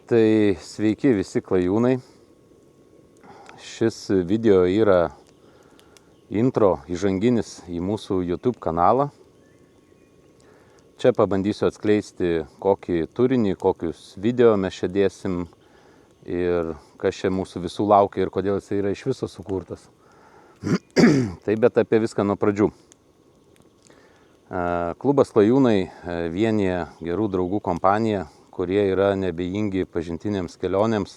Tai sveiki visi klajūnai. Šis video yra intro įžanginis į mūsų YouTube kanalą. Čia pabandysiu atskleisti, kokį turinį, kokius video mes čia dėsim ir kas čia mūsų visų laukia ir kodėl jis yra iš viso sukurtas. Tai bet apie viską nuo pradžių. Klubas Klajūnai vienyje gerų draugų kompaniją, kurie yra nebejingi pažintinėms kelionėms,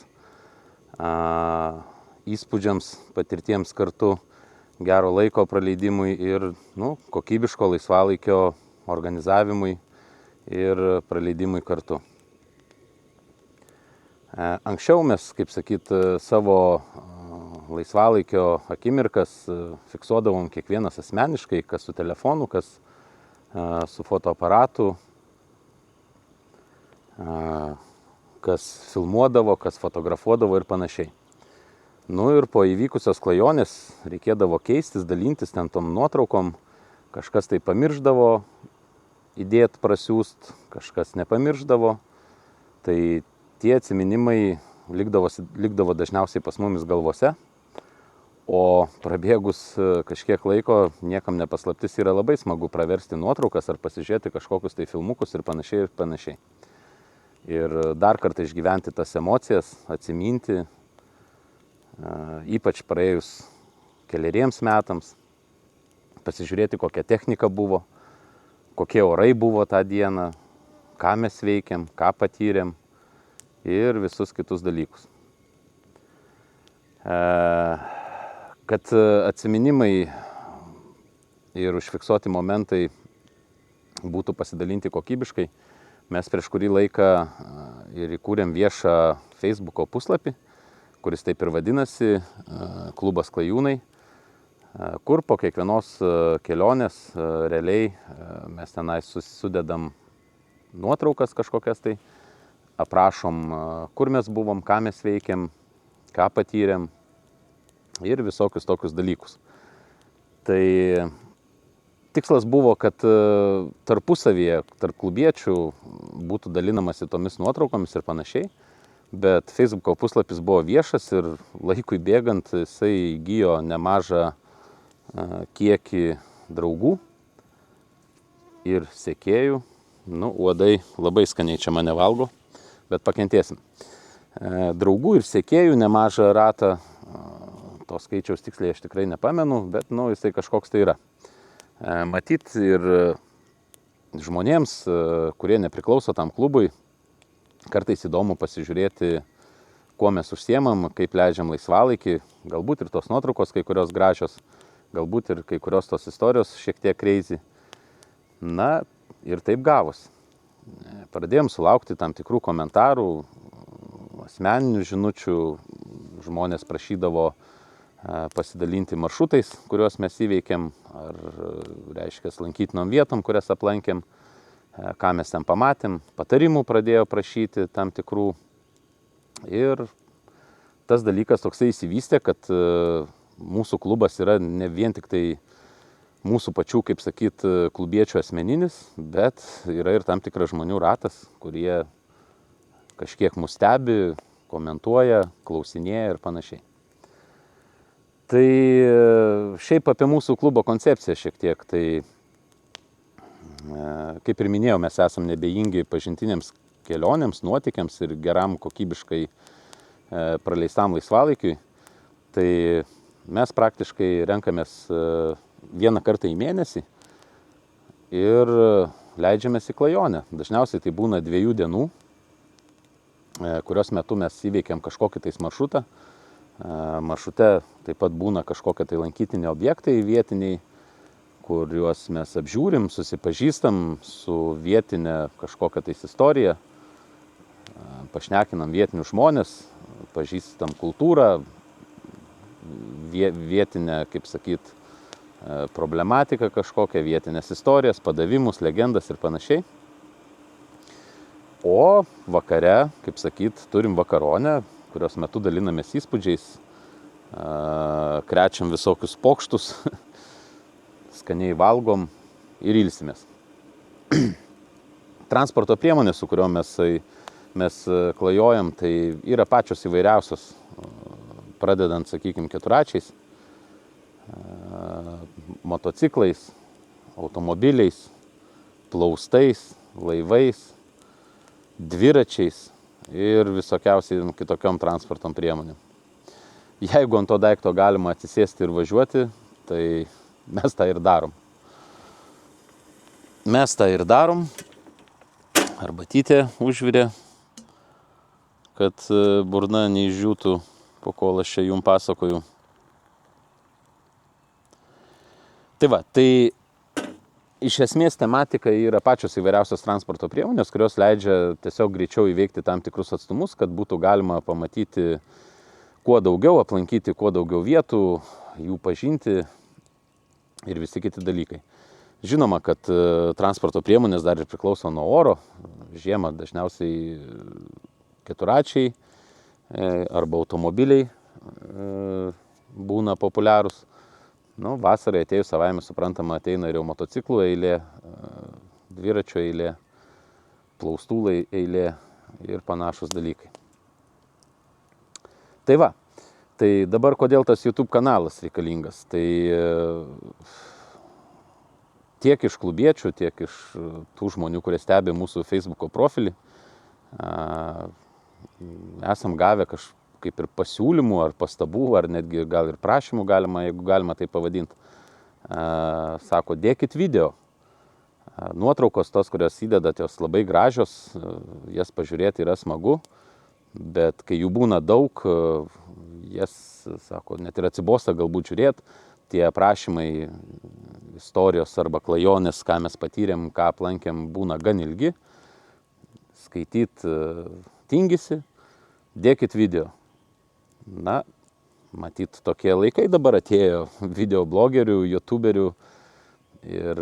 įspūdžiams, patirtiems kartu, gero laiko praleidimui ir kokybiško laisvalaikio organizavimui ir praleidimui kartu. Anksčiau mes, kaip sakyt, savo laisvalaikio akimirkas fiksuodavom kiekvienas asmeniškai, kas su telefonu, kas su fotoaparatu, kas filmuodavo, kas fotografuodavo ir panašiai. Ir po įvykusios klajonės reikėdavo keistis, dalintis ten tom nuotraukom, kažkas tai pamirždavo įdėt, prasiūst, kažkas nepamirždavo. Tai tie atsiminimai likdavo dažniausiai pas mumis galvose, o prabėgus kažkiek laiko, niekam nepaslaptis, yra labai smagu praversti nuotraukas ar pasižiūrėti kažkokius tai filmukus ir panašiai ir panašiai. Ir dar kartą išgyventi tas emocijas, atsiminti, ypač praėjus keleriems metams, pasižiūrėti, kokia technika buvo, kokie orai buvo tą dieną, ką mes veikėm, ką patyrėm ir visus kitus dalykus. Kad atsiminimai ir užfiksuoti momentai būtų pasidalinti kokybiškai, mes prieš kurį laiką ir įkūrėm viešą Facebooko puslapį, kuris taip ir vadinasi Klubas Klajūnai, kur po kiekvienos kelionės realiai mes tenai sudedam nuotraukas kažkokias tai, aprašom, kur mes buvom, ką mes veikėm, ką patyrėm ir visokius tokius dalykus. Tai tikslas buvo, kad tarpusavyje, tarp klubiečių būtų dalinamasi tomis nuotraukomis ir panašiai, bet Facebooko puslapis buvo viešas ir laikui bėgant jisai įgijo nemažą kiekį draugų ir sekėjų. Uodai labai skaniai čia mane valgo, bet pakentėsim. Draugų ir sekėjų nemažą ratą, to skaičiaus tiksliai aš tikrai nepamenu, bet jisai kažkoks tai yra. Matyt ir žmonėms, kurie nepriklauso tam klubui, kartais įdomu pasižiūrėti, kuo mes užsiemam, kaip leidžiam laisvalaikį, galbūt ir tos nuotraukos kai kurios gražios, galbūt ir kai kurios tos istorijos šiek tiek crazy. Ir taip gavosi. Pradėjom sulaukti tam tikrų komentarų, asmeninių žinučių, žmonės prašydavo pasidalinti maršrutais, kuriuos mes įveikėm, ar reiškia lankytinom vietom, kurias aplankėm, ką mes ten pamatėm, patarimų pradėjo prašyti tam tikrų. Ir tas dalykas toksai įsivystė, kad mūsų klubas yra ne vien tik tai mūsų pačių, kaip sakyt, klubiečių asmeninis, bet yra ir tam tikras žmonių ratas, kurie kažkiek mus stebi, komentuoja, klausinėja ir panašiai. Tai šiaip apie mūsų klubo koncepciją šiek tiek. Tai, kaip ir minėjau, mes esam nebejingi pažintinėms kelionėms, nuotykiams ir geram kokybiškai praleistam laisvalaikiui. Tai mes praktiškai renkamės vieną kartą į mėnesį ir leidžiamės į klajonę. Dažniausiai tai būna 2 dienų, kurios metu mes įveikiam kažkokį tais maršrutą. Maršrute taip pat būna kažkokie tai lankytiniai objektai vietiniai, kuriuos mes apžiūrim, susipažįstam su vietinė kažkokia tais istorija, pašnekinam vietinius žmonės, pažįstam kultūrą, vietinę, kaip sakyt, problematiką kažkokią, vietinės istorijas, padavimus, legendas ir panašiai. O vakare, kaip sakyt, turim vakaronę, kurios metu dalinamės įspūdžiais, krečiam visokius pokštus, skaniai valgom ir ilsimės. Transporto priemonės, su kuriuom mes mes klajojam, tai yra pačios įvairiausios, pradedant, sakykime, keturačiais, motociklais, automobiliais, plaustais, laivais, dviračiais ir visokiausiai kitokiom transportom priemonėm. Jeigu ant to daikto galima atsisėsti ir važiuoti, tai mes tą ir darom. Arbatytė užvirė, kad burna neišdžiūtų, po kol aš čia jums pasakoju. Tai iš esmės tematika yra pačios įvairiausios transporto priemonės, kurios leidžia tiesiog greičiau įveikti tam tikrus atstumus, kad būtų galima pamatyti kuo daugiau, aplankyti kuo daugiau vietų, jų pažinti ir visi kiti dalykai. Žinoma, kad transporto priemonės dar ir priklauso nuo oro. Žiemą dažniausiai keturačiai arba automobiliai būna populiarūs. Vasarai atėjus savaime suprantama ateina ir jau motociklų eilė, dviračio eilė, plaustų eilė ir panašus dalykai. Tai dabar kodėl tas YouTube kanalas reikalingas? Tai tiek iš klubiečių, tiek iš tų žmonių, kurie stebi mūsų Facebooko profilį, esam gavę kaip ir pasiūlymų ar pastabų, ar netgi gal ir prašymų galima, jeigu galima tai pavadinti. Sako, dėkit video. Nuotraukos tos, kurios įdedat, jos labai gražios, jas pažiūrėti yra smagu, bet kai jų būna daug, jas, sako, net ir atsibosta galbūt žiūrėti, tie aprašymai, istorijos arba klajonės, ką mes patyrėm, ką aplankėm, būna gan ilgi, skaityt tingisi, dėkit video. Matyt, tokie laikai dabar atėjo video blogerių, youtuberių ir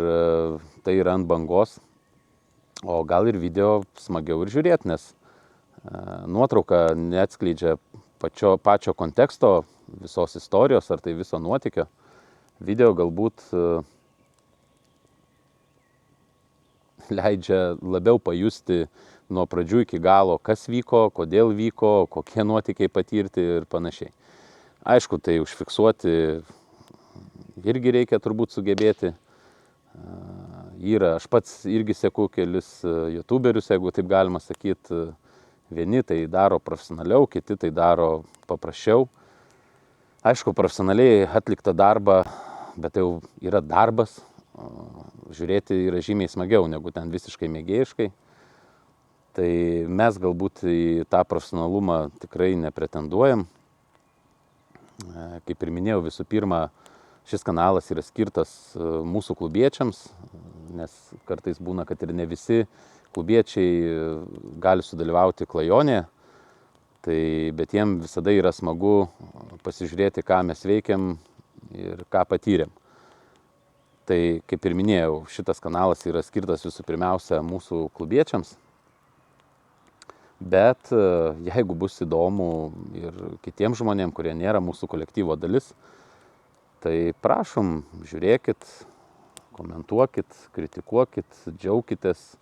tai yra ant bangos, o gal ir video smagiau ir žiūrėti, nes nuotrauka neatskleidžia pačio konteksto, visos istorijos ar tai viso nuotykio. Video galbūt leidžia labiau pajusti nuo pradžių iki galo, kas vyko, kodėl vyko, kokie nuotykiai patirti ir panašiai. Aišku, tai užfiksuoti irgi reikia turbūt sugebėti. Aš pats irgi seku kelis youtuberius, jeigu taip galima sakyti. Vieni tai daro profesionaliau, kiti tai daro paprasčiau. Aišku, profesionaliai atliktą darbą, bet tai jau yra darbas. Žiūrėti yra žymiai smagiau negu ten visiškai mėgėjiškai. Tai mes galbūt į tą profesionalumą tikrai nepretenduojam. Kaip ir minėjau, visų pirma, šis kanalas yra skirtas mūsų klubiečiams, nes kartais būna, kad ir ne visi klubiečiai gali sudalyvauti klajonėje, bet jiem visada yra smagu pasižiūrėti, ką mes veikiam ir ką patyrėm. Tai, kaip ir minėjau, šitas kanalas yra skirtas visų pirmiausia mūsų klubiečiams, bet jeigu bus įdomu ir kitiems žmonėms, kurie nėra mūsų kolektyvo dalis, tai prašom, žiūrėkit, komentuokit, kritikuokit, džiaukitės,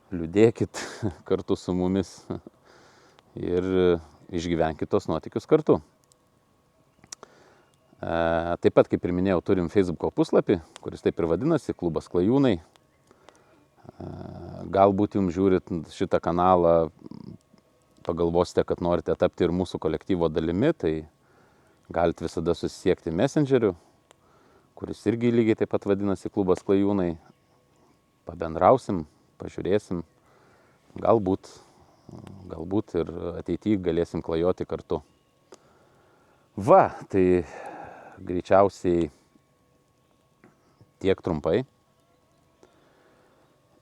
liūdėkit kartu su mumis ir išgyvenkit tos nuotykius kartu. Taip pat, kaip ir minėjau, turim Facebooko puslapį, kuris taip ir vadinasi, Klubas Klajūnai. Galbūt jums žiūrit šitą kanalą, pagalvosite, kad norite tapti ir mūsų kolektyvo dalimi, tai galite visada susisiekti Messengeriu, kuris irgi lygiai taip pat vadinasi Klubas Klajūnai. Pabendrausim, pažiūrėsim, galbūt ir ateityje galėsim klajoti kartu. Tai greičiausiai tiek trumpai.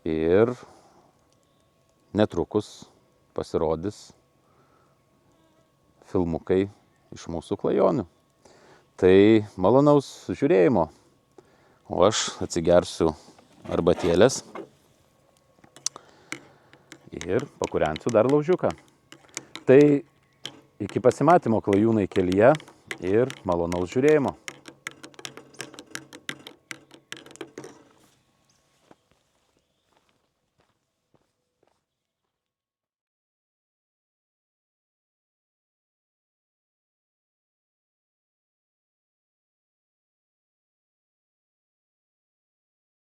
Ir netrukus pasirodys filmukai iš mūsų klajonių. Tai malonaus žiūrėjimo, o aš atsigersiu arbatėlės ir pakūrensiu dar laužiuką. Tai iki pasimatymo klajūnai kelyje ir malonaus žiūrėjimo.